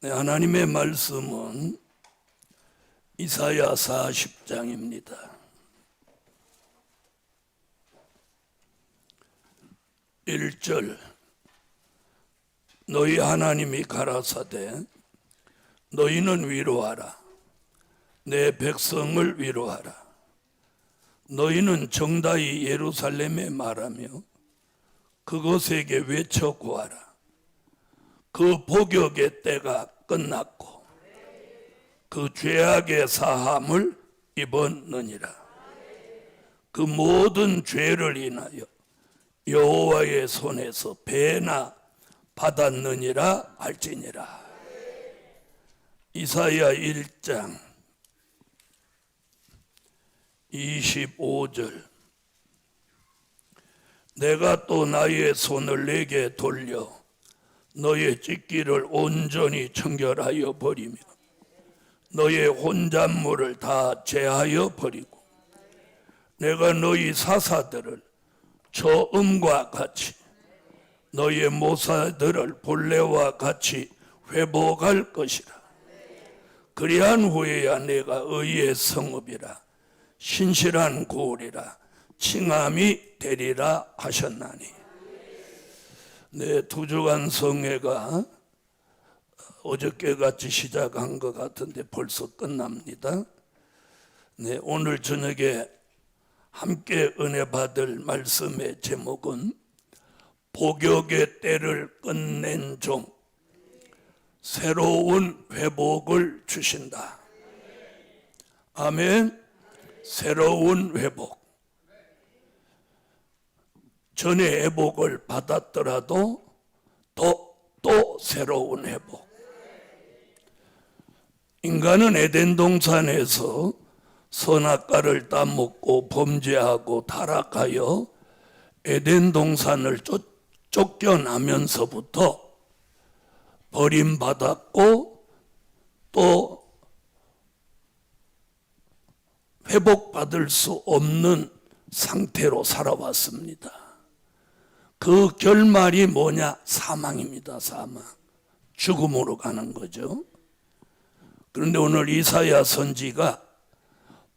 네, 하나님의 말씀은 이사야 40장입니다. 1절 너희 하나님이 가라사대 너희는 위로하라. 내 백성을 위로하라. 너희는 정다이 예루살렘에 말하며 그것에게 외쳐 구하라. 그 복역의 때가 끝났고 그 죄악의 사함을 입었느니라. 그 모든 죄를 인하여 여호와의 손에서 배나 받았느니라 할지니라. 이사야 1장 25절 내가 또 나의 손을 내게 돌려 너의 찢기를 온전히 청결하여 버리며 너의 혼잣물을 다 제하여 버리고 내가 너희 사사들을 저음과 같이 너의 모사들을 본래와 같이 회복할 것이라. 그리한 후에야 내가 의의 성읍이라 신실한 고을이라 칭함이 되리라 하셨나니. 네, 두 주간 성회가 어저께같이 시작한 것 같은데 벌써 끝납니다. 네, 오늘 저녁에 함께 은혜 받을 말씀의 제목은 복역의 때를 끝낸 종 새로운 회복을 주신다. 아멘. 새로운 회복. 전에 회복을 받았더라도 또 새로운 회복. 인간은 에덴 동산에서 선악과를 따먹고 범죄하고 타락하여 에덴 동산을 쫓겨나면서부터 버림받았고 또 회복받을 수 없는 상태로 살아왔습니다. 그 결말이 뭐냐? 사망입니다. 사망. 죽음으로 가는 거죠. 그런데 오늘 이사야 선지가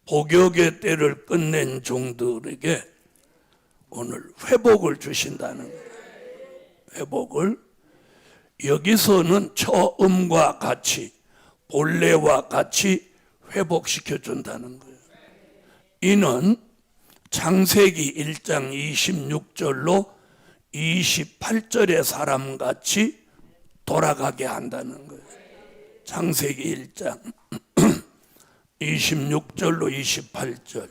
복역의 때를 끝낸 종들에게 오늘 회복을 주신다는 거예요. 회복을. 여기서는 처음과 같이 본래와 같이 회복시켜 준다는 거예요. 이는 창세기 1장 26절로 28절의 사람같이 돌아가게 한다는 거예요. 창세기 1장 26절로 28절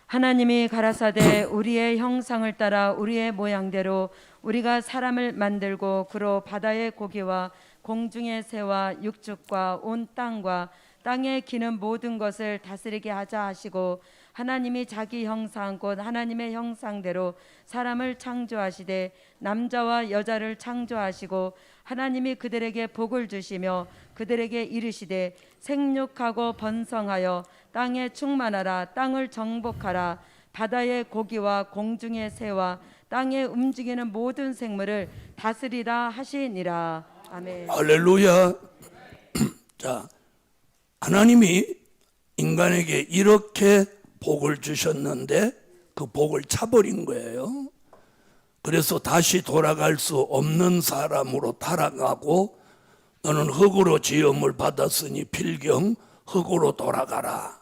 하나님이 가라사대 우리의 형상을 따라 우리의 모양대로 우리가 사람을 만들고 그로 바다의 고기와 공중의 새와 육축과 온 땅과 땅에 기는 모든 것을 다스리게 하자 하시고 하나님이 자기 형상 곧 하나님의 형상대로 사람을 창조하시되 남자와 여자를 창조하시고 하나님이 그들에게 복을 주시며 그들에게 이르시되 생육하고 번성하여 땅에 충만하라. 땅을 정복하라. 바다의 고기와 공중의 새와 땅에 움직이는 모든 생물을 다스리라 하시니라. 아멘. 할렐루야. 자, 하나님이 인간에게 이렇게 복을 주셨는데 그 복을 차버린 거예요. 그래서 다시 돌아갈 수 없는 사람으로 타락하고 너는 흙으로 지음을 받았으니 필경 흙으로 돌아가라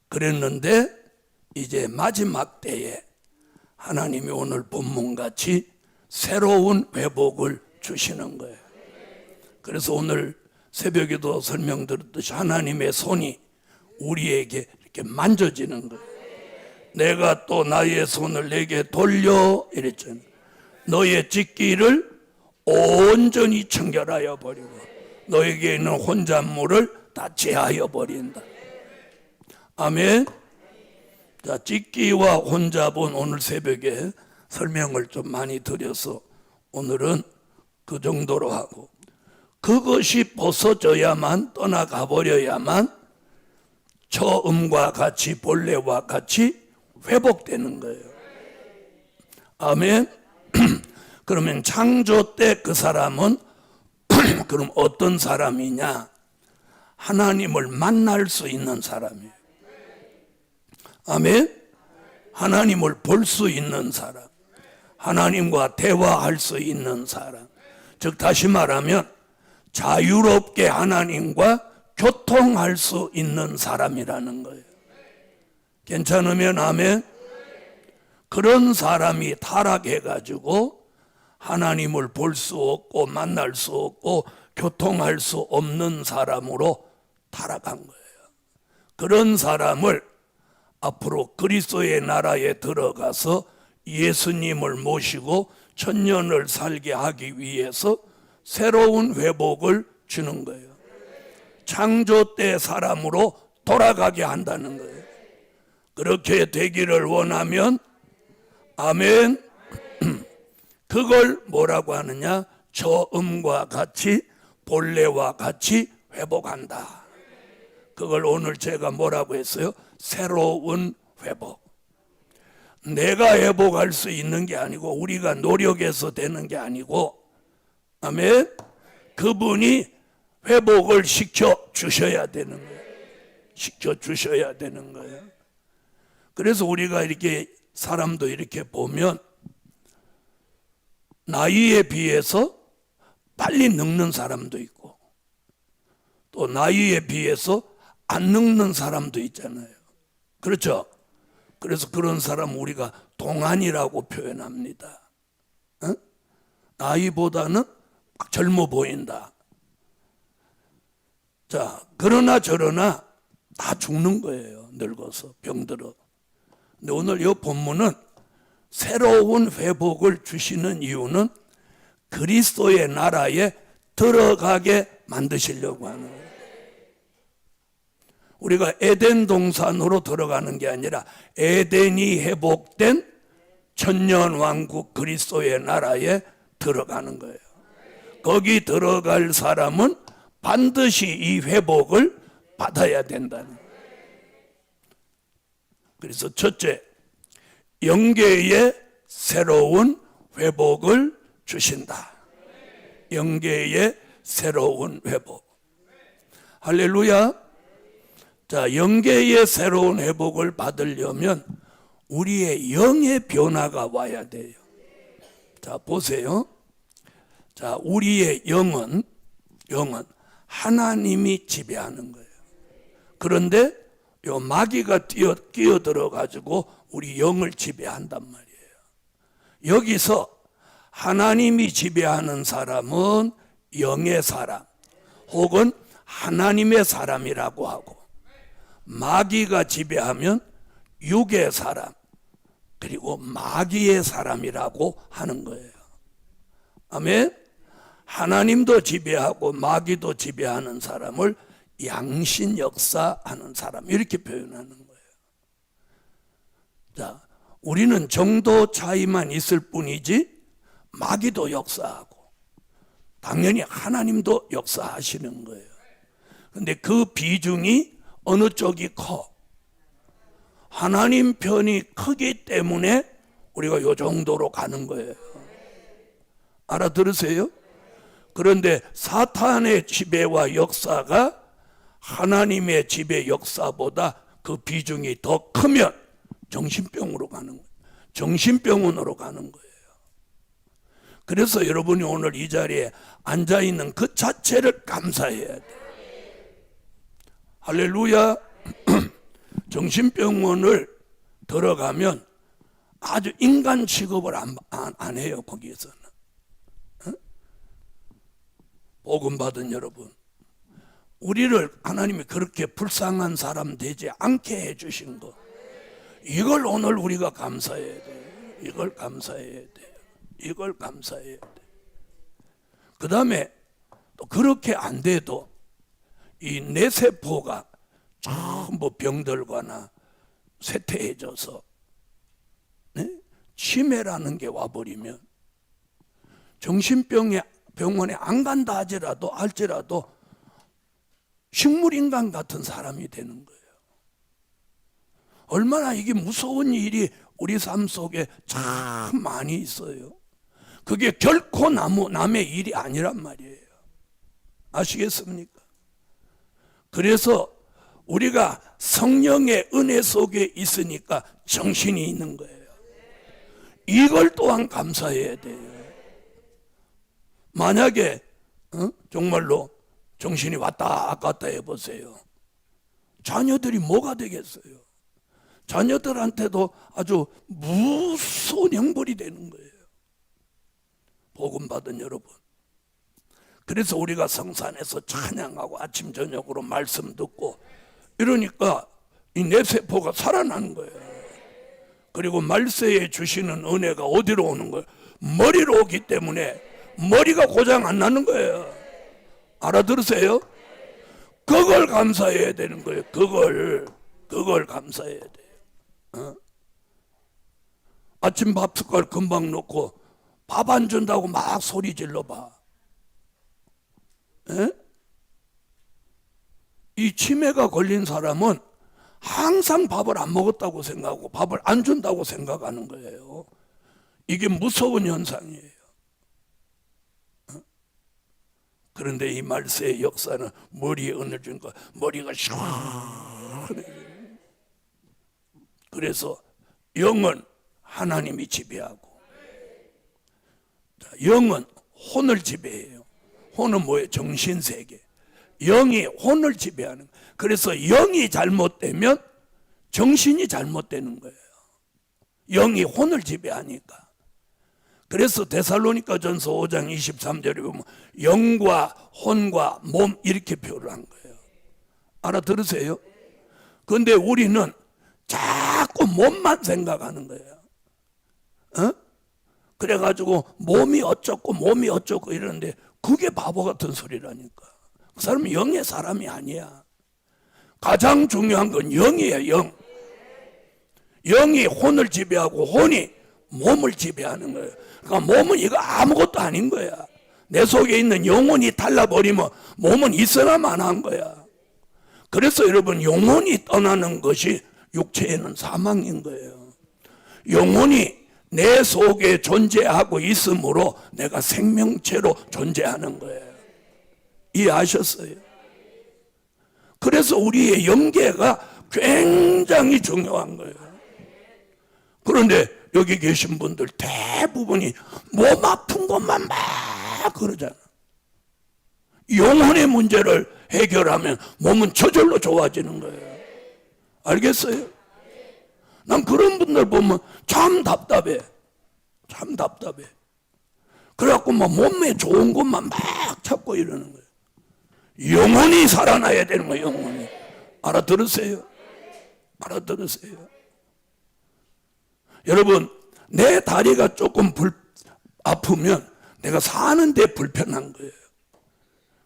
그랬는데 이제 마지막 때에 하나님이 오늘 본문같이 새로운 회복을 주시는 거예요. 그래서 오늘 새벽에도 설명드렸듯이 하나님의 손이 우리에게 이렇게 만져지는 거예요. 내가 또 나의 손을 내게 돌려 이랬잖아요. 너의 찢기를 온전히 청결하여 버리고 너에게 있는 혼잣물을 다 제하여 버린다. 아멘. 자, 찢기와 혼잡은 오늘 새벽에 설명을 좀 많이 드려서 오늘은 그 정도로 하고 그것이 벗어져야만 떠나가 버려야만 처음과 같이 본래와 같이 회복되는 거예요. 아멘. 그러면 창조 때 그 사람은 그럼 어떤 사람이냐? 하나님을 만날 수 있는 사람이에요. 아멘? 하나님을 볼 수 있는 사람, 하나님과 대화할 수 있는 사람, 즉 다시 말하면 자유롭게 하나님과 교통할 수 있는 사람이라는 거예요. 괜찮으면 아멘? 그런 사람이 타락해가지고 하나님을 볼 수 없고 만날 수 없고 교통할 수 없는 사람으로 타락한 거예요. 그런 사람을 앞으로 그리스도의 나라에 들어가서 예수님을 모시고 천년을 살게 하기 위해서 새로운 회복을 주는 거예요. 창조 때 사람으로 돌아가게 한다는 거예요. 그렇게 되기를 원하면 아멘. 그걸 뭐라고 하느냐? 처음과 같이 본래와 같이 회복한다. 그걸 오늘 제가 뭐라고 했어요? 새로운 회복. 내가 회복할 수 있는 게 아니고 우리가 노력해서 되는 게 아니고 아멘. 그분이 회복을 시켜 주셔야 되는 거예요. 시켜 주셔야 되는 거예요. 그래서 우리가 이렇게 사람도 이렇게 보면 나이에 비해서 빨리 늙는 사람도 있고 또 나이에 비해서 안 늙는 사람도 있잖아요. 그렇죠? 그래서 그런 사람 우리가 동안이라고 표현합니다. 나이보다는 막 젊어 보인다. 자, 그러나 저러나 다 죽는 거예요. 늙어서 병들어. 근데 오늘 이 본문은 새로운 회복을 주시는 이유는 그리스도의 나라에 들어가게 만드시려고 하는 거예요. 우리가 에덴 동산으로 들어가는 게 아니라 에덴이 회복된 천년왕국 그리스도의 나라에 들어가는 거예요. 거기 들어갈 사람은 반드시 이 회복을 받아야 된다는 거예요. 그래서 첫째, 영계의 새로운 회복을 주신다. 영계의 새로운 회복. 할렐루야. 자, 영계의 새로운 회복을 받으려면 우리의 영의 변화가 와야 돼요. 자, 보세요. 자, 우리의 영은 하나님이 지배하는 거예요. 그런데 요 마귀가 끼어들어 가지고 우리 영을 지배한단 말이에요. 여기서 하나님이 지배하는 사람은 영의 사람 혹은 하나님의 사람이라고 하고, 마귀가 지배하면 육의 사람 그리고 마귀의 사람이라고 하는 거예요. 아멘. 하나님도 지배하고 마귀도 지배하는 사람을 양신 역사하는 사람 이렇게 표현하는 거예요. 자, 우리는 정도 차이만 있을 뿐이지 마귀도 역사하고 당연히 하나님도 역사하시는 거예요. 그런데 그 비중이 어느 쪽이 커? 하나님 편이 크기 때문에 우리가 요 정도로 가는 거예요. 알아들으세요? 그런데 사탄의 지배와 역사가 하나님의 지배 역사보다 그 비중이 더 크면 정신병으로 가는 거예요. 정신병원으로 가는 거예요. 그래서 여러분이 오늘 이 자리에 앉아있는 그 자체를 감사해야 돼요. 할렐루야. 정신병원을 들어가면 아주 인간 취급을 안 해요. 거기에서는. 복음 받은 여러분, 우리를 하나님이 그렇게 불쌍한 사람 되지 않게 해주신 거, 이걸 오늘 우리가 감사해야 돼요. 이걸 감사해야 돼요. 이걸 감사해야 돼요. 그 다음에 또 그렇게 안 돼도 이 뇌세포가 전부 병들거나 쇠퇴해져서 치매라는 게 와버리면 정신병원에 안 간다 할지라도 식물인간 같은 사람이 되는 거예요. 얼마나 이게 무서운 일이 우리 삶 속에 참 많이 있어요. 그게 결코 남의 일이 아니란 말이에요. 아시겠습니까? 그래서 우리가 성령의 은혜 속에 있으니까 정신이 있는 거예요. 이걸 또한 감사해야 돼요. 만약에 정말로 정신이 왔다 갔다 해보세요. 자녀들이 뭐가 되겠어요? 자녀들한테도 아주 무서운 형벌이 되는 거예요. 복음 받은 여러분, 그래서 우리가 성산에서 찬양하고 아침 저녁으로 말씀 듣고 이러니까 이 뇌세포가 살아나는 거예요. 그리고 말세에 주시는 은혜가 어디로 오는 거예요? 머리로 오기 때문에 머리가 고장 안 나는 거예요. 알아들으세요? 그걸 감사해야 되는 거예요. 그걸 감사해야 돼요. 아침 밥 숟갈 금방 놓고 밥 안 준다고 막 소리 질러봐. 이 치매가 걸린 사람은 항상 밥을 안 먹었다고 생각하고 밥을 안 준다고 생각하는 거예요. 이게 무서운 현상이에요. 그런데 이 말세의 역사는 머리에 은을 준 거, 머리가 시원해. 그래서 영은 하나님이 지배하고, 영은 혼을 지배해요. 혼은 뭐예요? 정신세계. 영이 혼을 지배하는 거예요. 그래서 영이 잘못되면 정신이 잘못되는 거예요. 영이 혼을 지배하니까. 그래서 데살로니가 전서 5장 23절에 보면 영과 혼과 몸 이렇게 표를 한 거예요. 알아들으세요? 그런데 우리는 자꾸 몸만 생각하는 거예요. 그래가지고 몸이 어쩌고 이러는데 그게 바보 같은 소리라니까. 그 사람은 영의 사람이 아니야. 가장 중요한 건 영이에요. 영. 영이 혼을 지배하고 혼이 몸을 지배하는 거예요. 그러니까 몸은 이거 아무것도 아닌 거야. 내 속에 있는 영혼이 달라버리면 몸은 있어나 마나한 거야. 그래서 여러분, 영혼이 떠나는 것이 육체에는 사망인 거예요. 영혼이 내 속에 존재하고 있으므로 내가 생명체로 존재하는 거예요. 이해하셨어요? 그래서 우리의 영계가 굉장히 중요한 거예요. 그런데 여기 계신 분들 대부분이 몸 아픈 것만 막 그러잖아. 영혼의 문제를 해결하면 몸은 저절로 좋아지는 거예요. 알겠어요? 난 그런 분들 보면 참 답답해. 참 답답해. 그래갖고 막 몸에 좋은 것만 막 찾고 이러는 거예요. 영혼이 살아나야 되는 거예요. 영혼이. 알아들으세요? 알아들으세요? 여러분, 내 다리가 조금 아프면 내가 사는데 불편한 거예요.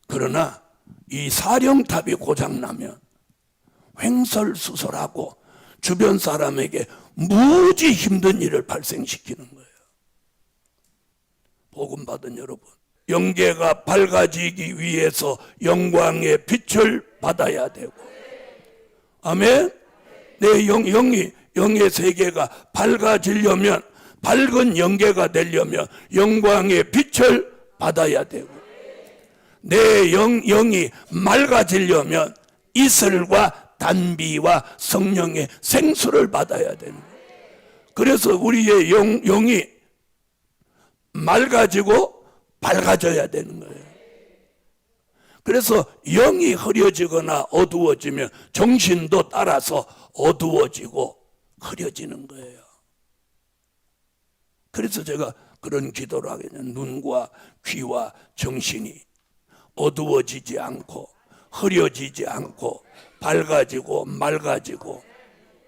그러나 이 사령탑이 고장나면 횡설수설하고 주변 사람에게 무지 힘든 일을 발생시키는 거예요. 복음 받은 여러분, 영계가 밝아지기 위해서 영광의 빛을 받아야 되고, 아멘. 내 영의 세계가 밝아지려면, 밝은 영계가 되려면 영광의 빛을 받아야 되고, 내 영이 맑아지려면 이슬과 단비와 성령의 생수를 받아야 되는 거예요. 그래서 우리의 영이 맑아지고 밝아져야 되는 거예요. 그래서 영이 흐려지거나 어두워지면 정신도 따라서 어두워지고 흐려지는 거예요. 그래서 제가 그런 기도를 하게 되는, 눈과 귀와 정신이 어두워지지 않고 흐려지지 않고 밝아지고 맑아지고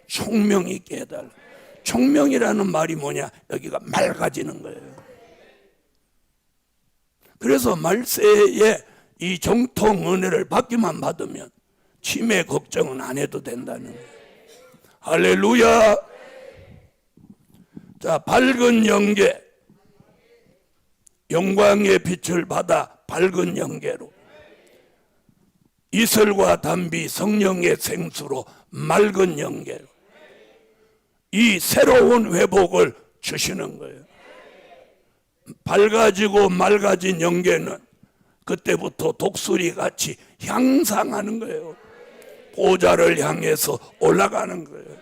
총명이 깨달아. 총명이라는 말이 뭐냐? 여기가 맑아지는 거예요. 그래서 말세에 이 정통 은혜를 받기만 받으면 치매 걱정은 안 해도 된다는 거예요. 할렐루야. 자, 밝은 영계, 영광의 빛을 받아 밝은 영계로, 이슬과 단비 성령의 생수로 맑은 영계로, 이 새로운 회복을 주시는 거예요. 밝아지고 맑아진 영계는 그때부터 독수리 같이 향상하는 거예요. 보좌를 향해서 올라가는 거예요.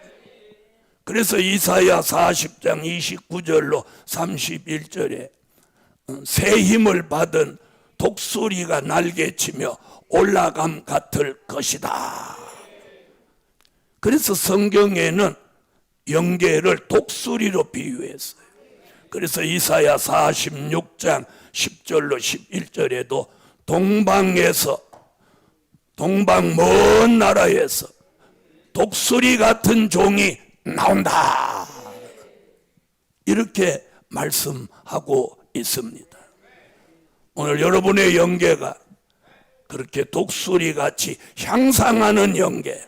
그래서 이사야 40장 29절로 31절에 새 힘을 받은 독수리가 날개치며 올라감 같을 것이다. 그래서 성경에는 영계를 독수리로 비유했어요. 그래서 이사야 46장 10절로 11절에도 동방 먼 나라에서 독수리 같은 종이 나온다, 이렇게 말씀하고 있습니다. 오늘 여러분의 영계가 그렇게 독수리 같이 향상하는 영계.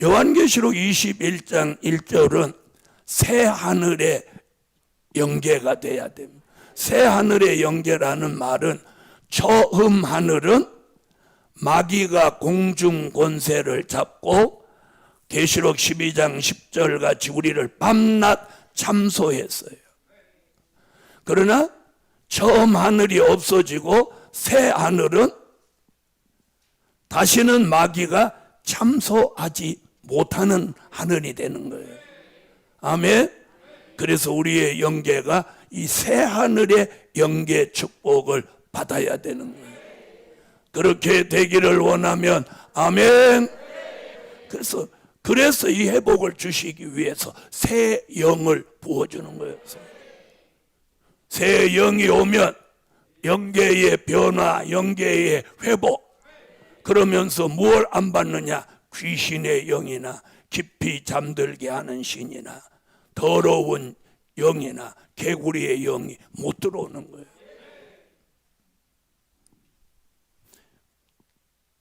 요한계시록 21장 1절은 새 하늘의 영계가 돼야 됩니다. 새 하늘의 영계라는 말은 처음 하늘은 마귀가 공중 권세를 잡고 계시록 12장 10절 같이 우리를 밤낮 참소했어요. 그러나 처음 하늘이 없어지고 새 하늘은 다시는 마귀가 참소하지 못하는 하늘이 되는 거예요. 아멘. 그래서 우리의 영계가 이 새 하늘의 영계 축복을 받아야 되는 거예요. 그렇게 되기를 원하면 아멘. 그래서 이 회복을 주시기 위해서 새 영을 부어주는 거예요. 새 영이 오면 영계의 변화, 영계의 회복. 그러면서 무엇 안 받느냐? 귀신의 영이나 깊이 잠들게 하는 신이나 더러운 영이나 개구리의 영이 못 들어오는 거예요.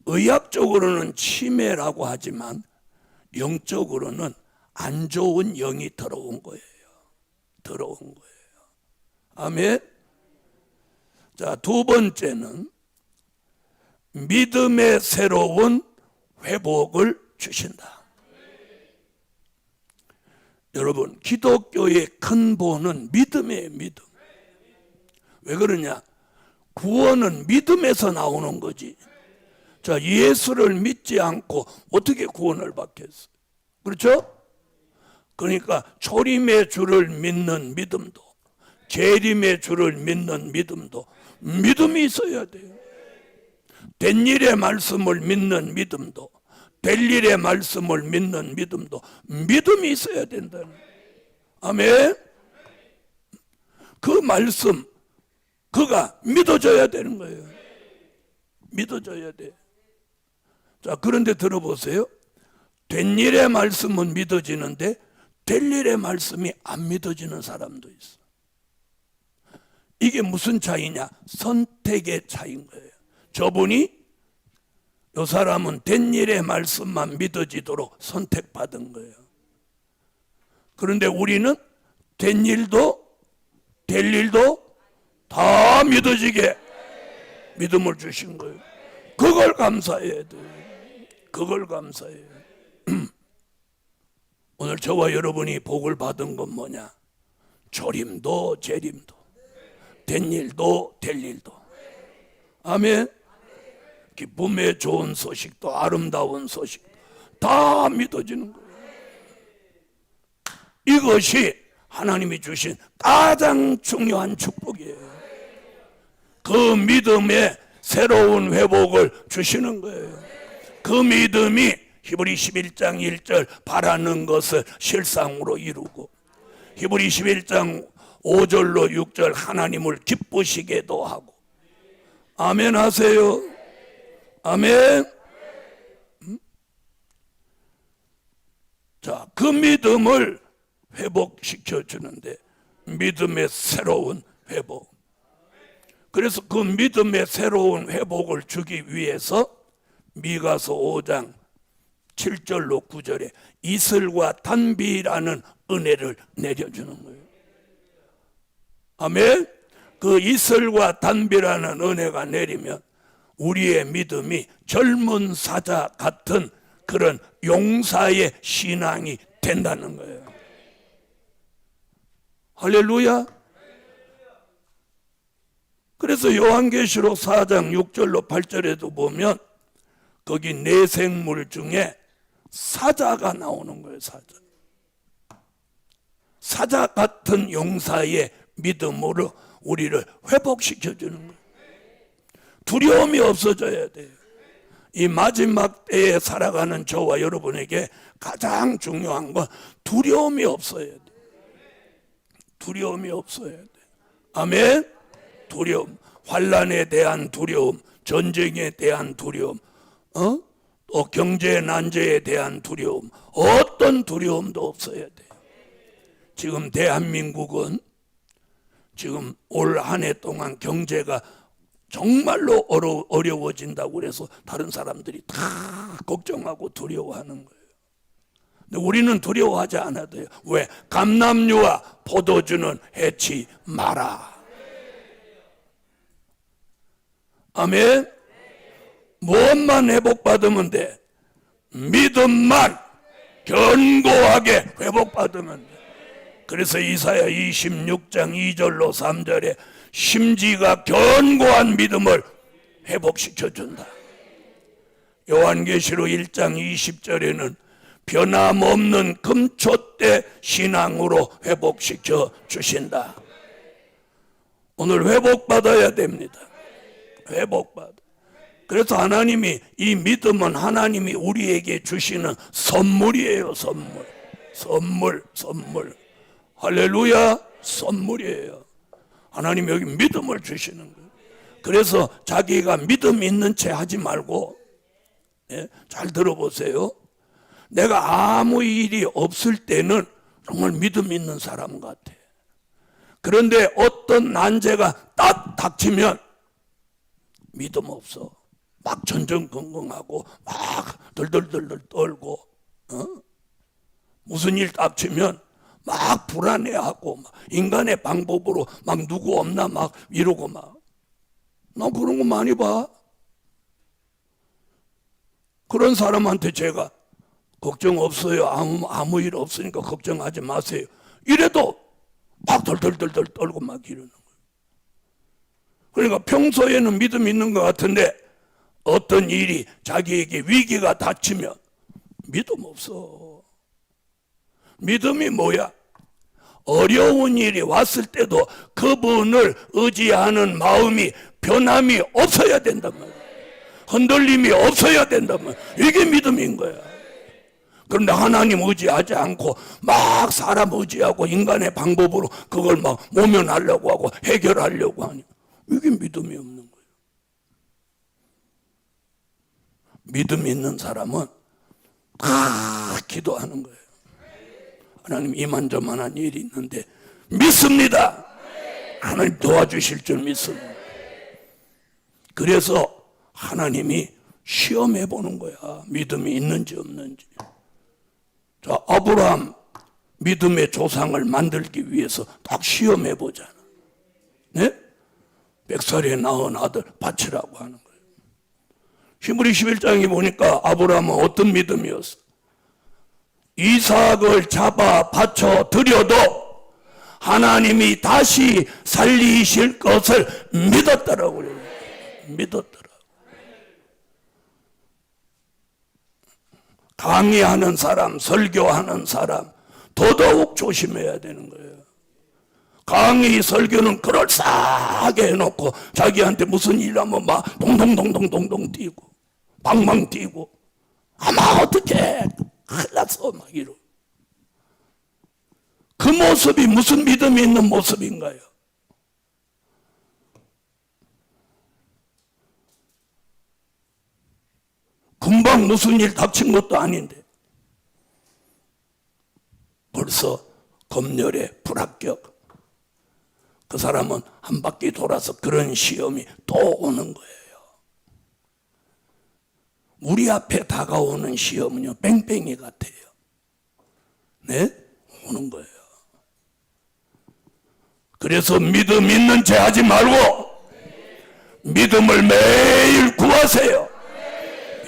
의학적으로는 치매라고 하지만 영적으로는 안 좋은 영이 들어온 거예요. 아멘. 자, 두 번째는 믿음의 새로운 회복을 주신다. 여러분, 기독교의 근본은 믿음이에요. 믿음. 왜 그러냐? 구원은 믿음에서 나오는 거지. 자, 예수를 믿지 않고 어떻게 구원을 받겠어요? 그렇죠? 그러니까 초림의 주를 믿는 믿음도, 재림의 주를 믿는 믿음도 믿음이 있어야 돼요. 된 일의 말씀을 믿는 믿음도, 될 일의 말씀을 믿는 믿음도 믿음이 있어야 된다는 거예요. 아멘. 그 말씀, 그가 믿어져야 되는 거예요. 믿어져야 돼. 자, 그런데 들어보세요. 된 일의 말씀은 믿어지는데 될 일의 말씀이 안 믿어지는 사람도 있어. 이게 무슨 차이냐? 선택의 차이인 거예요. 저분이, 이 사람은 된 일의 말씀만 믿어지도록 선택받은 거예요. 그런데 우리는 된 일도 될 일도 다 믿어지게 믿음을 주신 거예요. 그걸 감사해야 돼요. 그걸 감사해요. 오늘 저와 여러분이 복을 받은 건 뭐냐? 초림도 재림도, 된 일도 될 일도. 아멘. 기쁨의 좋은 소식도 아름다운 소식도 다 믿어지는 거예요. 이것이 하나님이 주신 가장 중요한 축복이에요. 그 믿음의 새로운 회복을 주시는 거예요. 그 믿음이 히브리 11장 1절 바라는 것을 실상으로 이루고, 히브리 11장 5절로 6절 하나님을 기쁘시게도 하고. 아멘 하세요. 아멘. 자, 그 믿음을 회복시켜 주는데, 믿음의 새로운 회복. 그래서 그 믿음의 새로운 회복을 주기 위해서 미가서 5장 7절로 9절에 이슬과 단비라는 은혜를 내려주는 거예요. 아멘. 그 이슬과 단비라는 은혜가 내리면 우리의 믿음이 젊은 사자 같은 그런 용사의 신앙이 된다는 거예요. 할렐루야. 그래서 요한계시록 4장 6절로 8절에도 보면 거기 내생물 중에 사자가 나오는 거예요. 사자 같은 용사의 믿음으로 우리를 회복시켜 주는 거예요. 두려움이 없어져야 돼요. 이 마지막 때에 살아가는 저와 여러분에게 가장 중요한 건 두려움이 없어야 돼요. 두려움이 없어야 돼요. 아멘. 두려움, 환난에 대한 두려움, 전쟁에 대한 두려움, 또 경제 난제에 대한 두려움, 어떤 두려움도 없어야 돼요. 지금 대한민국은 지금 올 한 해 동안 경제가 정말로 어려워진다고 그래서 다른 사람들이 다 걱정하고 두려워하는 거예요. 근데 우리는 두려워하지 않아도 돼요. 왜? 감람류와 포도주는 해치 마라. 아멘. 무엇만 회복받으면 돼? 믿음만 견고하게 회복받으면 돼. 그래서 이사야 26장 2절로 3절에 심지가 견고한 믿음을 회복시켜준다. 요한계시록 1장 20절에는 변함없는 금초대 신앙으로 회복시켜 주신다. 오늘 회복받아야 됩니다. 회복받아. 그래서 하나님이 이 믿음은 하나님이 우리에게 주시는 선물이에요. 선물. 할렐루야. 선물이에요. 하나님이 여기 믿음을 주시는 거예요. 그래서 자기가 믿음 있는 채 하지 말고, 잘 들어보세요. 내가 아무 일이 없을 때는 정말 믿음 있는 사람 같아. 그런데 어떤 난제가 딱 닥치면 믿음 없어. 막 전전긍긍하고 막 덜덜덜덜 떨고, 무슨 일 닥치면 막 불안해하고 막 인간의 방법으로 막 누구 없나 막 이러고 막. 나 그런 거 많이 봐. 그런 사람한테 제가 걱정 없어요. 아무 일 없으니까 걱정하지 마세요. 이래도 막 덜덜덜덜 떨고 막 이러는 거예요. 그러니까 평소에는 믿음 있는 것 같은데 어떤 일이 자기에게 위기가 닥치면 믿음 없어. 믿음이 뭐야? 어려운 일이 왔을 때도 그분을 의지하는 마음이 변함이 없어야 된단 말이야. 흔들림이 없어야 된단 말이야. 이게 믿음인 거야. 그런데 하나님 의지하지 않고 막 사람 의지하고 인간의 방법으로 그걸 막 모면하려고 하고 해결하려고 하니 이게 믿음이 없는 거예요. 믿음 있는 사람은 다 기도하는 거예요. 하나님 이만저만한 일이 있는데 믿습니다. 하나님 도와주실 줄 믿습니다. 그래서 하나님이 시험해 보는 거야. 믿음이 있는지 없는지. 자, 아브라함 믿음의 조상을 만들기 위해서 딱 시험해 보잖아. 네? 100살에 낳은 아들 바치라고 하는 거예요. 히브리 11장에 보니까 아브라함은 어떤 믿음이었어? 이삭을 잡아 바쳐 드려도 하나님이 다시 살리실 것을 믿었더라고 그래요. 믿었더라. 강의하는 사람, 설교하는 사람 더더욱 조심해야 되는 거예요. 강의, 설교는 그럴싸하게 해놓고 자기한테 무슨 일 하면 막 동동동동동동 뛰고 방망 뛰고 아마 어떻게 큰일 났어 막 이러고. 그 모습이 무슨 믿음이 있는 모습인가요? 금방 무슨 일 닥친 것도 아닌데 벌써 검열에 불합격. 그 사람은 한 바퀴 돌아서 그런 시험이 또 오는 거예요. 우리 앞에 다가오는 시험은요 뺑뺑이 같아요. 네? 오는 거예요. 그래서 믿음 있는 채 하지 말고 믿음을 매일 구하세요.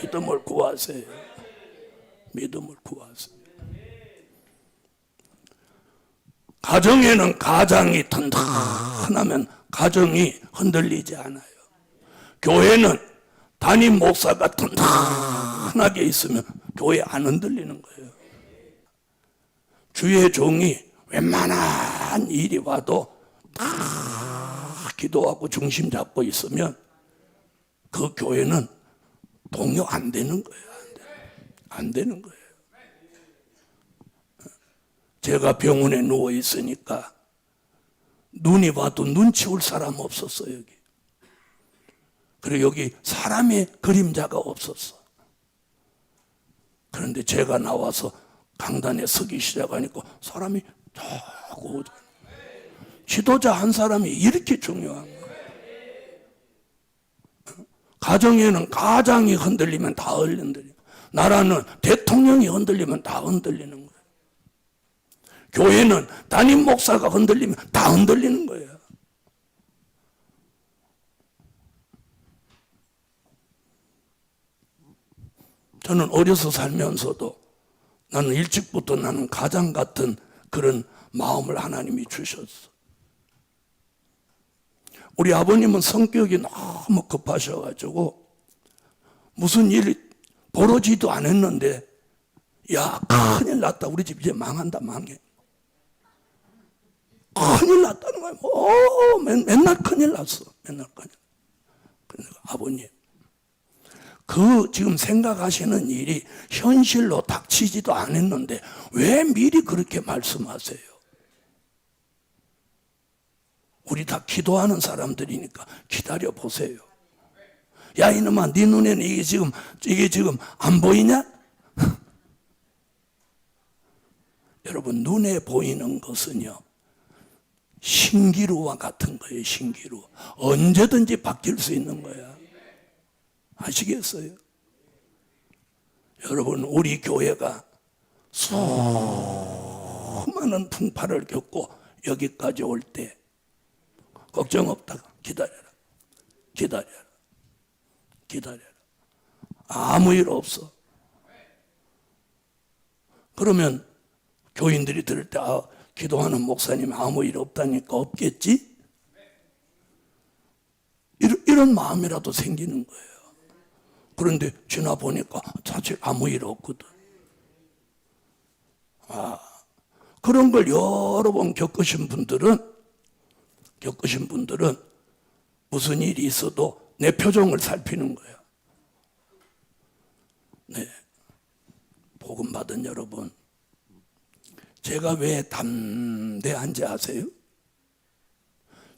믿음을 구하세요. 믿음을 구하세요. 가정에는 가장이 튼튼하면 가정이 흔들리지 않아요. 교회는 담임 목사가 튼튼하게 있으면 교회 안 흔들리는 거예요. 주의 종이 웬만한 일이 와도 다 기도하고 중심 잡고 있으면 그 교회는 동요 안 되는 거예요. 안 되는 거예요. 제가 병원에 누워 있으니까 눈이 봐도 눈 치울 사람 없었어, 여기. 그리고 여기 사람의 그림자가 없었어. 그런데 제가 나와서 강단에 서기 시작하니까 사람이 자꾸 오잖아. 지도자 한 사람이 이렇게 중요한 거예요. 가정에는 가장이 흔들리면 다 흔들리고, 나라는 대통령이 흔들리면 다 흔들리는 거예요. 교회는 담임 목사가 흔들리면 다 흔들리는 거예요. 저는 어려서 살면서도 나는 일찍부터 나는 가장 같은 그런 마음을 하나님이 주셨어. 우리 아버님은 성격이 너무 급하셔가지고 무슨 일이 벌어지도 않았는데 야, 큰일 났다. 우리 집 이제 망한다, 망해. 큰일 났다는 거야. 맨날 큰일 났어. 맨날 큰일. 그러니까 아버님, 그 지금 생각하시는 일이 현실로 닥치지도 않았는데 왜 미리 그렇게 말씀하세요? 우리 다 기도하는 사람들이니까 기다려 보세요. 야, 이놈아, 네 눈에는 이게 지금 안 보이냐? 여러분, 눈에 보이는 것은요, 신기루와 같은 거예요. 신기루. 언제든지 바뀔 수 있는 거야. 아시겠어요? 여러분, 우리 교회가 수많은 풍파를 겪고 여기까지 올 때 걱정 없다. 기다려라. 기다려라. 기다려라. 아무 일 없어. 그러면 교인들이 들을 때 기도하는 목사님 아무 일 없다니까 없겠지? 이런 마음이라도 생기는 거예요. 그런데 지나보니까 사실 아무 일 없거든. 그런 걸 여러 번 겪으신 분들은 무슨 일이 있어도 내 표정을 살피는 거예요. 네. 복음 받은 여러분, 제가 왜 담대한지 아세요?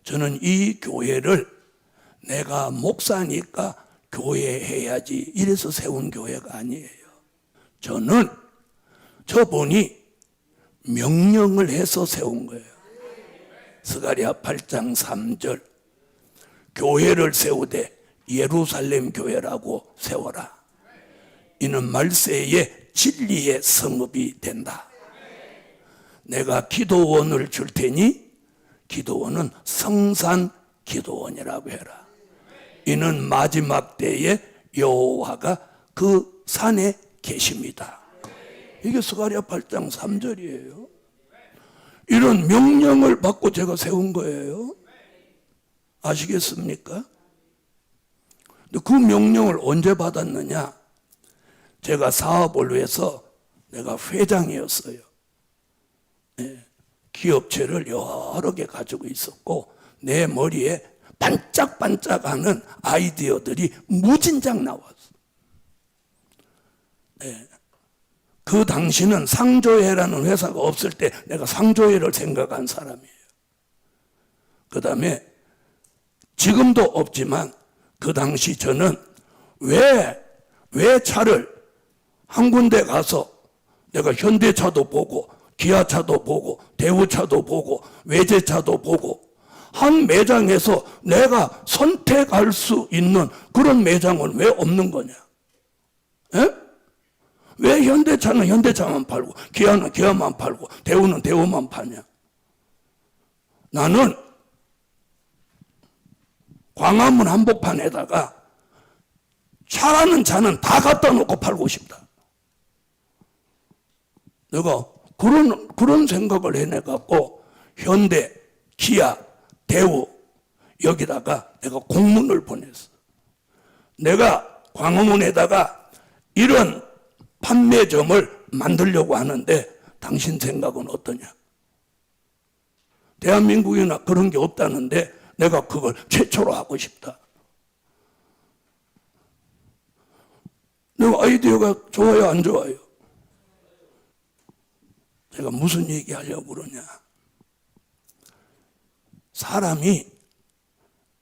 저는 이 교회를 내가 목사니까 교회 해야지 이래서 세운 교회가 아니에요. 저는 저분이 명령을 해서 세운 거예요. 스가랴 8장 3절, 교회를 세우되 예루살렘 교회라고 세워라. 이는 말세에 진리의 성읍이 된다. 내가 기도원을 줄 테니 기도원은 성산 기도원이라고 해라. 이는 마지막 때에 여호와가 그 산에 계십니다. 이게 스가랴 8장 3절이에요. 이런 명령을 받고 제가 세운 거예요. 아시겠습니까? 근데 그 명령을 언제 받았느냐? 제가 사업을 위해서 내가 회장이었어요. 네. 기업체를 여러 개 가지고 있었고 내 머리에 반짝반짝하는 아이디어들이 무진장 나왔어. 네. 그 당시는 상조회라는 회사가 없을 때 내가 상조회를 생각한 사람이에요. 그 다음에 지금도 없지만 그 당시 저는 왜 차를 한 군데 가서 내가 현대차도 보고 기아차도 보고 대우차도 보고 외제차도 보고 한 매장에서 내가 선택할 수 있는 그런 매장은 왜 없는 거냐? 에? 왜 현대차는 현대차만 팔고 기아는 기아만 팔고 대우는 대우만 파냐? 나는 광화문 한복판에다가 차라는 차는 다 갖다 놓고 팔고 싶다. 내가 그런 생각을 해내갖고 현대, 기아, 대우 여기다가 내가 공문을 보냈어. 내가 광화문에다가 이런 판매점을 만들려고 하는데 당신 생각은 어떠냐? 대한민국에나 그런 게 없다는데 내가 그걸 최초로 하고 싶다. 내가 아이디어가 좋아요, 안 좋아요? 제가 무슨 얘기 하려고 그러냐? 사람이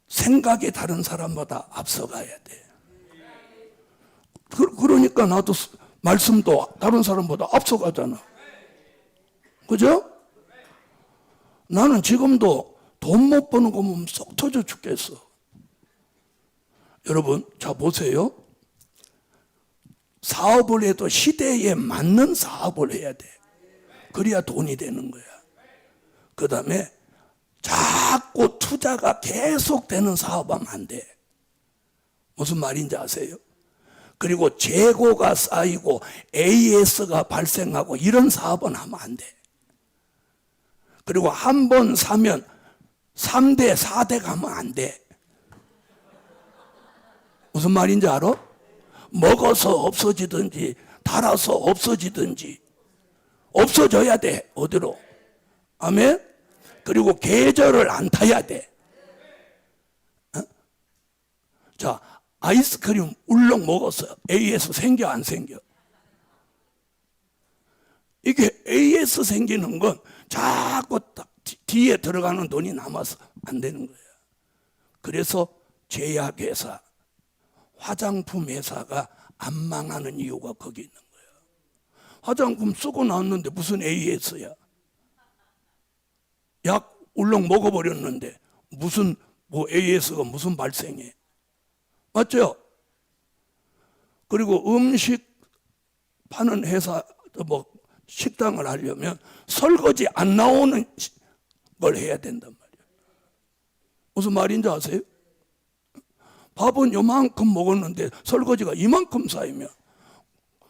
생각이 다른 사람보다 앞서가야 돼. 그러니까 나도 말씀도 다른 사람보다 앞서가잖아. 그죠? 나는 지금도 돈 못 버는 거 보면 쏙 터져 죽겠어. 여러분, 자 보세요. 사업을 해도 시대에 맞는 사업을 해야 돼. 그래야 돈이 되는 거야. 그 다음에 자꾸 투자가 계속되는 사업하면 안 돼. 무슨 말인지 아세요? 그리고 재고가 쌓이고 AS가 발생하고 이런 사업은 하면 안 돼. 그리고 한 번 사면 3대, 4대 가면 안 돼. 무슨 말인지 알아? 먹어서 없어지든지 달아서 없어지든지 없어져야 돼. 어디로? 아멘? 그리고 계절을 안 타야 돼. 어? 자, 아이스크림 울렁 먹었어. AS 생겨 안 생겨? 이게 AS 생기는 건 자꾸 뒤에 들어가는 돈이 남아서 안 되는 거예요. 그래서 제약회사, 화장품 회사가 안 망하는 이유가 거기 있는 거예요. 화장품 쓰고 나왔는데 무슨 AS야? 약 울렁 먹어버렸는데 무슨 뭐 AS가 무슨 발생해? 맞죠? 그리고 음식 파는 회사 뭐 식당을 하려면 설거지 안 나오는 걸 해야 된단 말이에요. 무슨 말인지 아세요? 밥은 요만큼 먹었는데 설거지가 이만큼 쌓이면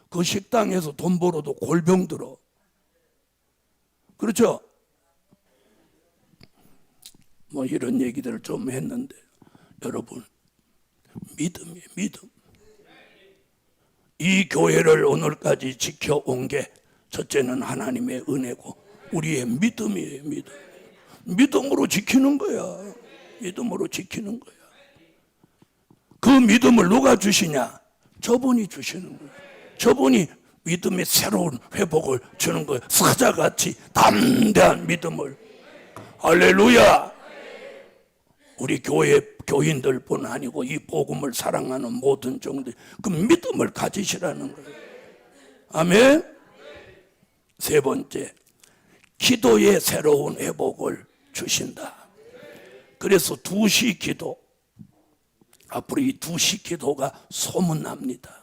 그 식당에서 돈 벌어도 골병 들어. 그렇죠? 뭐 이런 얘기들을 좀 했는데 여러분, 믿음이에요, 믿음. 이 교회를 오늘까지 지켜온 게 첫째는 하나님의 은혜고 우리의 믿음이에요, 믿음. 믿음으로 지키는 거야. 믿음으로 지키는 거야. 그 믿음을 누가 주시냐? 저분이 주시는 거예요. 저분이 믿음의 새로운 회복을 주는 거예요. 사자같이 담대한 믿음을. 할렐루야. 우리 교회 교인들뿐 아니고 이 복음을 사랑하는 모든 종들 그 믿음을 가지시라는 거예요. 아멘. 세 번째, 기도의 새로운 회복을 주신다. 그래서 2시 기도, 앞으로 이 2시 기도가 소문납니다.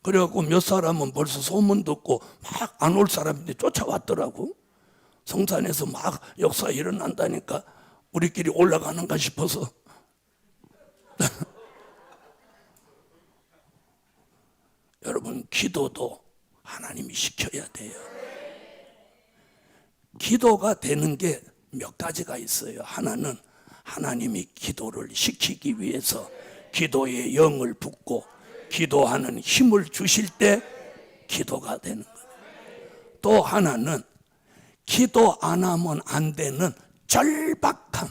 그래갖고 몇 사람은 벌써 소문 듣고 막 안 올 사람인데 쫓아왔더라고. 성산에서 막 역사 일어난다니까 우리끼리 올라가는가 싶어서. 여러분, 기도도 하나님이 시켜야 돼요. 기도가 되는 게 몇 가지가 있어요. 하나는 하나님이 기도를 시키기 위해서 기도의 영을 붓고 기도하는 힘을 주실 때 기도가 되는 거예요. 또 하나는 기도 안 하면 안 되는 절박함.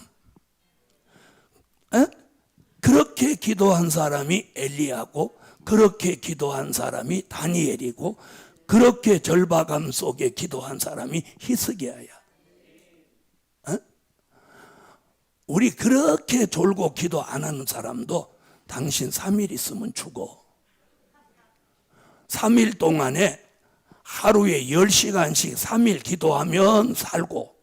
그렇게 기도한 사람이 엘리야고 그렇게 기도한 사람이 다니엘이고 그렇게 절박함 속에 기도한 사람이 히스기야야. 우리 그렇게 졸고 기도 안 하는 사람도 당신 3일 있으면 죽어. 3일 동안에 하루에 10시간씩 3일 기도하면 살고,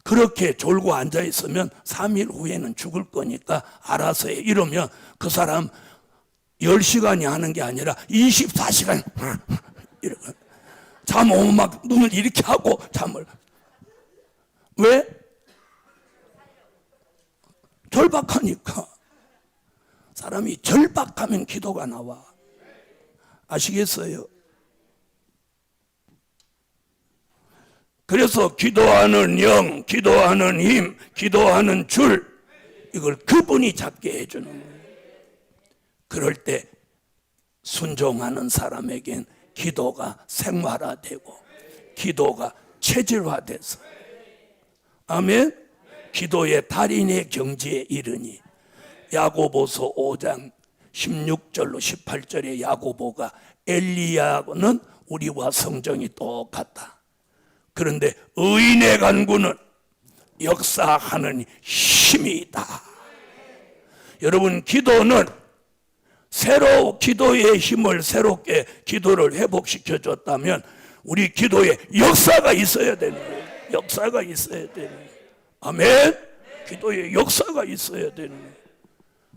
그렇게 졸고 앉아있으면 3일 후에는 죽을 거니까 알아서 해. 이러면 그 사람 10시간이 하는 게 아니라 24시간 이러고 잠 오면 막 눈을 이렇게 하고 잠을. 왜? 절박하니까. 사람이 절박하면 기도가 나와. 아시겠어요? 그래서 기도하는 영, 기도하는 힘, 기도하는 줄, 이걸 그분이 잡게 해주는 거예요. 그럴 때 순종하는 사람에겐 기도가 생활화되고 기도가 체질화돼서, 아멘. 기도의 달인의 경지에 이르니, 야고보서 5장 16절로 18절의 야고보가 엘리야는 우리와 성정이 똑같다. 그런데 의인의 간구는 역사하는 힘이 있다. 여러분, 기도는 기도의 힘을 새롭게 기도를 회복시켜 줬다면 우리 기도에 역사가 있어야 되는 거예요. 역사가 있어야 되는 거예요. 아멘. 기도에 역사가 있어야 되는 거예요.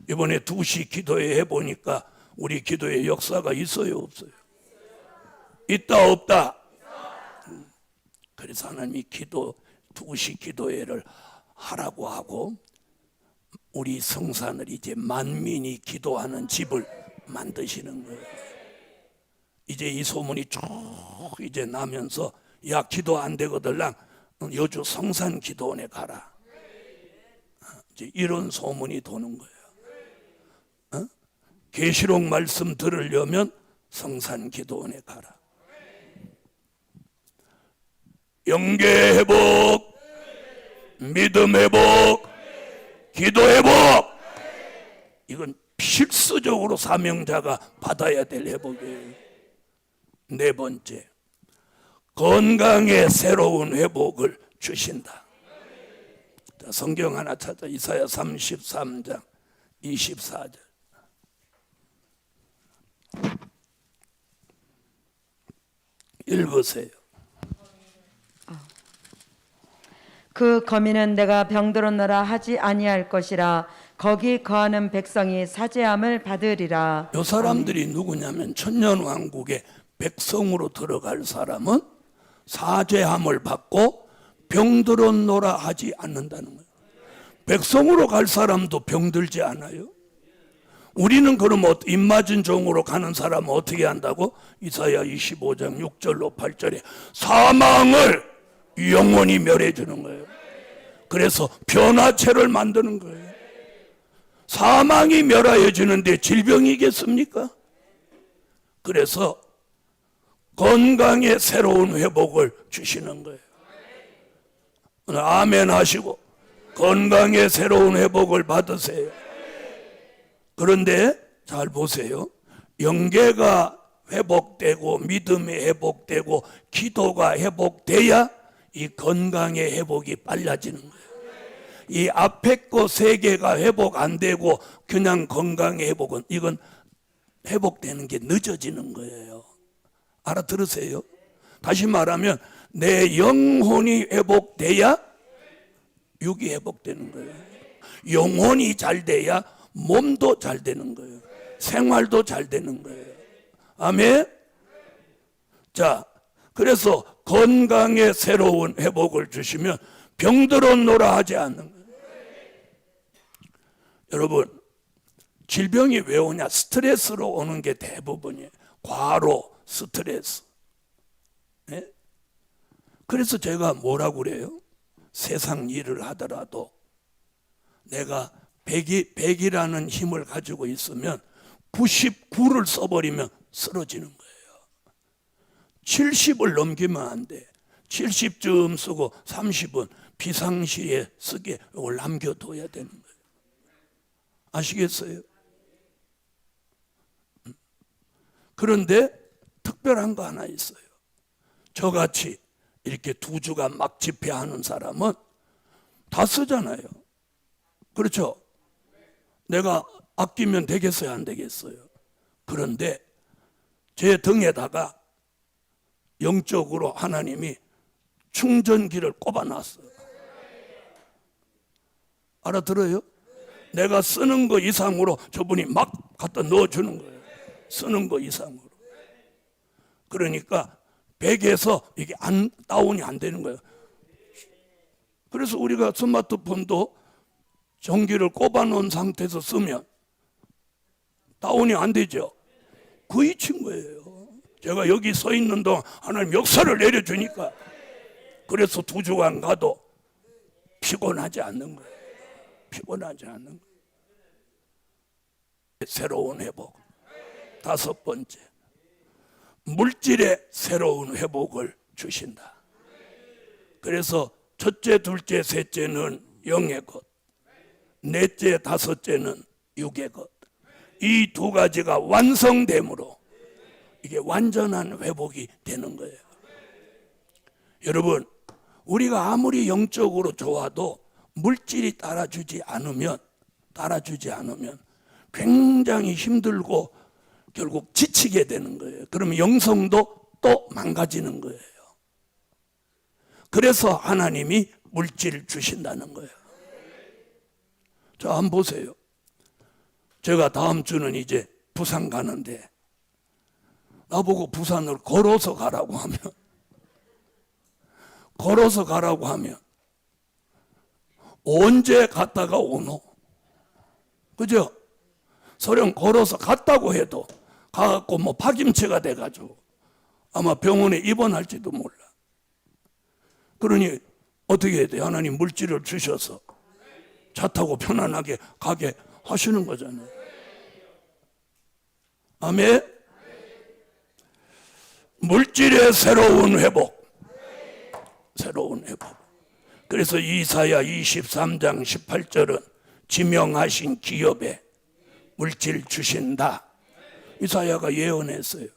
이번에 2시 기도회 해보니까 우리 기도에 역사가 있어요, 없어요? 있다, 없다? 그래서 하나님이 2시 기도회를 하라고 하고 우리 성산을 이제 만민이 기도하는 집을 만드시는 거예요. 이제 이 소문이 쭉 이제 나면서, 야, 기도 안 되거들랑 여주 성산 기도원에 가라. 이제 이런 소문이 도는 거예요. 계시록 말씀 들으려면 성산 기도원에 가라. 영계 회복, 믿음 회복, 기도 회복, 이건 필수적으로 사명자가 받아야 될 회복이에요. 4번째, 건강의 새로운 회복을 주신다. 자, 성경 하나 찾아. 이사야 33장 24절. 읽으세요. 그 거민은 내가 병들었노라 하지 아니할 것이라. 거기 거하는 백성이 사죄함을 받으리라. 이 사람들이 누구냐면 천년왕국의 백성으로 들어갈 사람은 사죄함을 받고 병들었노라 하지 않는다는 거예요. 백성으로 갈 사람도 병들지 않아요. 우리는 그럼 입맞은 종으로 가는 사람은 어떻게 한다고? 이사야 25장 6절로 8절에 사망을 영원히 멸해 주는 거예요. 그래서 변화체를 만드는 거예요. 사망이 멸하여 주는데 질병이겠습니까? 그래서 건강의 새로운 회복을 주시는 거예요. 오늘 아멘 하시고 건강의 새로운 회복을 받으세요. 그런데 잘 보세요. 영계가 회복되고 믿음이 회복되고 기도가 회복돼야 이 건강의 회복이 빨라지는 거예요. 이 앞에 거 3개가 회복 안 되고 그냥 건강의 회복은, 이건 회복되는 게 늦어지는 거예요. 알아들으세요? 다시 말하면 내 영혼이 회복돼야 육이 회복되는 거예요. 영혼이 잘 돼야 몸도 잘 되는 거예요. 생활도 잘 되는 거예요. 아멘. 자, 그래서 건강의 새로운 회복을 주시면 병들었노라 하지 않는 거예요. 여러분, 질병이 왜 오냐? 스트레스로 오는 게 대부분이에요. 과로, 스트레스. 네? 그래서 제가 뭐라고 그래요? 세상 일을 하더라도 내가 100이라는 힘을 가지고 있으면 99를 써버리면 쓰러지는 거예요. 70을 넘기면 안 돼. 70쯤 쓰고 30은 비상시에 쓰게 이걸 남겨둬야 되는 거예요. 아시겠어요? 그런데 특별한 거 하나 있어요. 저같이 이렇게 2주간 막 집회하는 사람은 다 쓰잖아요. 그렇죠? 내가 아끼면 되겠어요, 안 되겠어요? 그런데 제 등에다가 영적으로 하나님이 충전기를 꼽아놨어요. 알아들어요? 내가 쓰는 거 이상으로 저분이 막 갖다 넣어주는 거예요. 쓰는 거 이상으로. 그러니까 100에서 이게 다운이 안 되는 거예요. 그래서 우리가 스마트폰도 전기를 꼽아놓은 상태에서 쓰면 다운이 안 되죠. 그 이친 거예요. 제가 여기 서 있는 동안 하나님 역사를 내려주니까 그래서 2주간 가도 피곤하지 않는 거예요. 피곤하지 않는 거예요. 새로운 회복. 5번째, 물질의 새로운 회복을 주신다. 그래서 첫째, 둘째, 셋째는 영의 것, 넷째, 다섯째는 육의 것. 이 2가지가 완성됨으로 이게 완전한 회복이 되는 거예요. 여러분, 우리가 아무리 영적으로 좋아도 물질이 따라주지 않으면 굉장히 힘들고 결국 지치게 되는 거예요. 그러면 영성도 또 망가지는 거예요. 그래서 하나님이 물질을 주신다는 거예요. 자, 한번 보세요. 제가 다음 주는 이제 부산 가는데 나보고 부산을 걸어서 가라고 하면 언제 갔다가 오노? 그죠? 설령 걸어서 갔다고 해도 가갖고 뭐 파김치가 돼가지고 아마 병원에 입원할지도 몰라. 그러니 어떻게 해야 돼? 하나님 물질을 주셔서 차 타고 편안하게 가게 하시는 거잖아요. 아멘. 물질의 새로운 회복. 그래서 이사야 23장 18절은 지명하신 기업에 물질 주신다. 이사야가 예언했어요.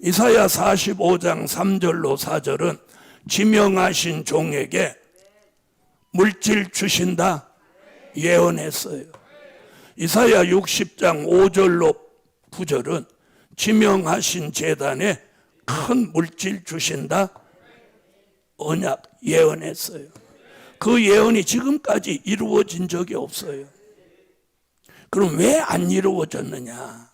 이사야 45장 3절로 4절은 지명하신 종에게 물질 주신다 예언했어요. 이사야 60장 5절로 9절은 지명하신 제단에 큰 물질 주신다 언약 예언했어요. 그 예언이 지금까지 이루어진 적이 없어요. 그럼 왜 안 이루어졌느냐?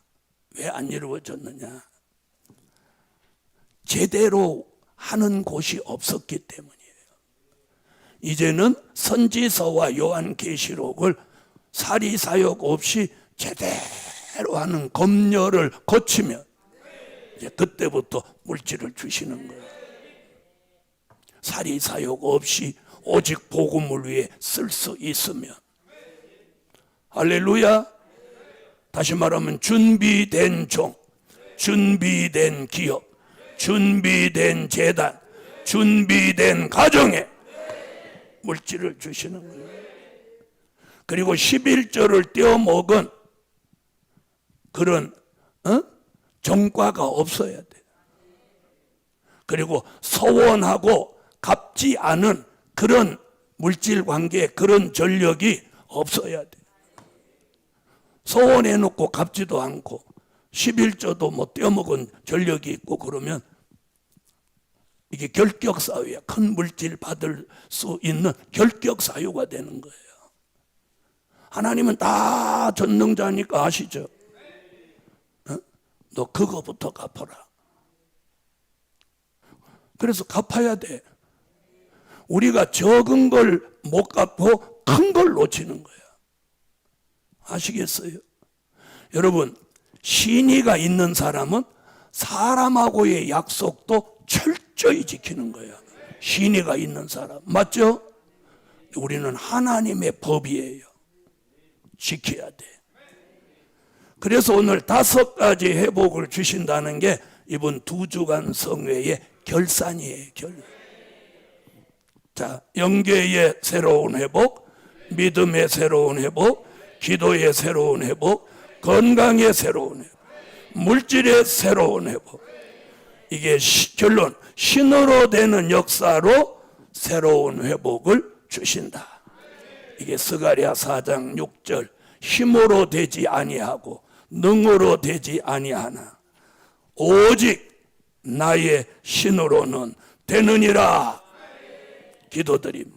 제대로 하는 곳이 없었기 때문이에요. 이제는 선지서와 요한계시록을 사리사욕 없이 제대로 하는 검열을 거치면 이제 그때부터 물질을 주시는 거예요. 사리사욕 없이 오직 복음을 위해 쓸 수 있으면. 할렐루야. 다시 말하면 준비된 종, 준비된 기업, 준비된 재단, 준비된 가정에 물질을 주시는 거예요. 그리고 11조를 떼어먹은 그런 정과가 없어야 돼. 그리고 소원하고 갚지 않은 그런 물질 관계, 그런 전력이 없어야 돼. 소원해놓고 갚지도 않고 11조도 뭐 떼어먹은 전력이 있고 그러면 이게 결격사유야. 큰 물질 받을 수 있는 결격사유가 되는 거예요. 하나님은 다 전능자니까 아시죠? 너 그거부터 갚아라. 그래서 갚아야 돼. 우리가 적은 걸 못 갚고 큰 걸 놓치는 거야. 아시겠어요? 여러분, 신의가 있는 사람은 사람하고의 약속도 철저히 지키는 거야. 신의가 있는 사람. 맞죠? 우리는 하나님의 법이에요. 지켜야 돼. 그래서 오늘 5가지 회복을 주신다는 게 이번 2주간 성회의 결산이에요. 자, 영계의 새로운 회복, 믿음의 새로운 회복, 기도의 새로운 회복, 건강의 새로운 회복, 물질의 새로운 회복. 이게 결론, 신으로 되는 역사로 새로운 회복을 주신다. 이게 스가랴 4장 6절, 힘으로 되지 아니하고 능으로 되지 아니하나 오직 나의 신으로는 되느니라. 기도드립니다.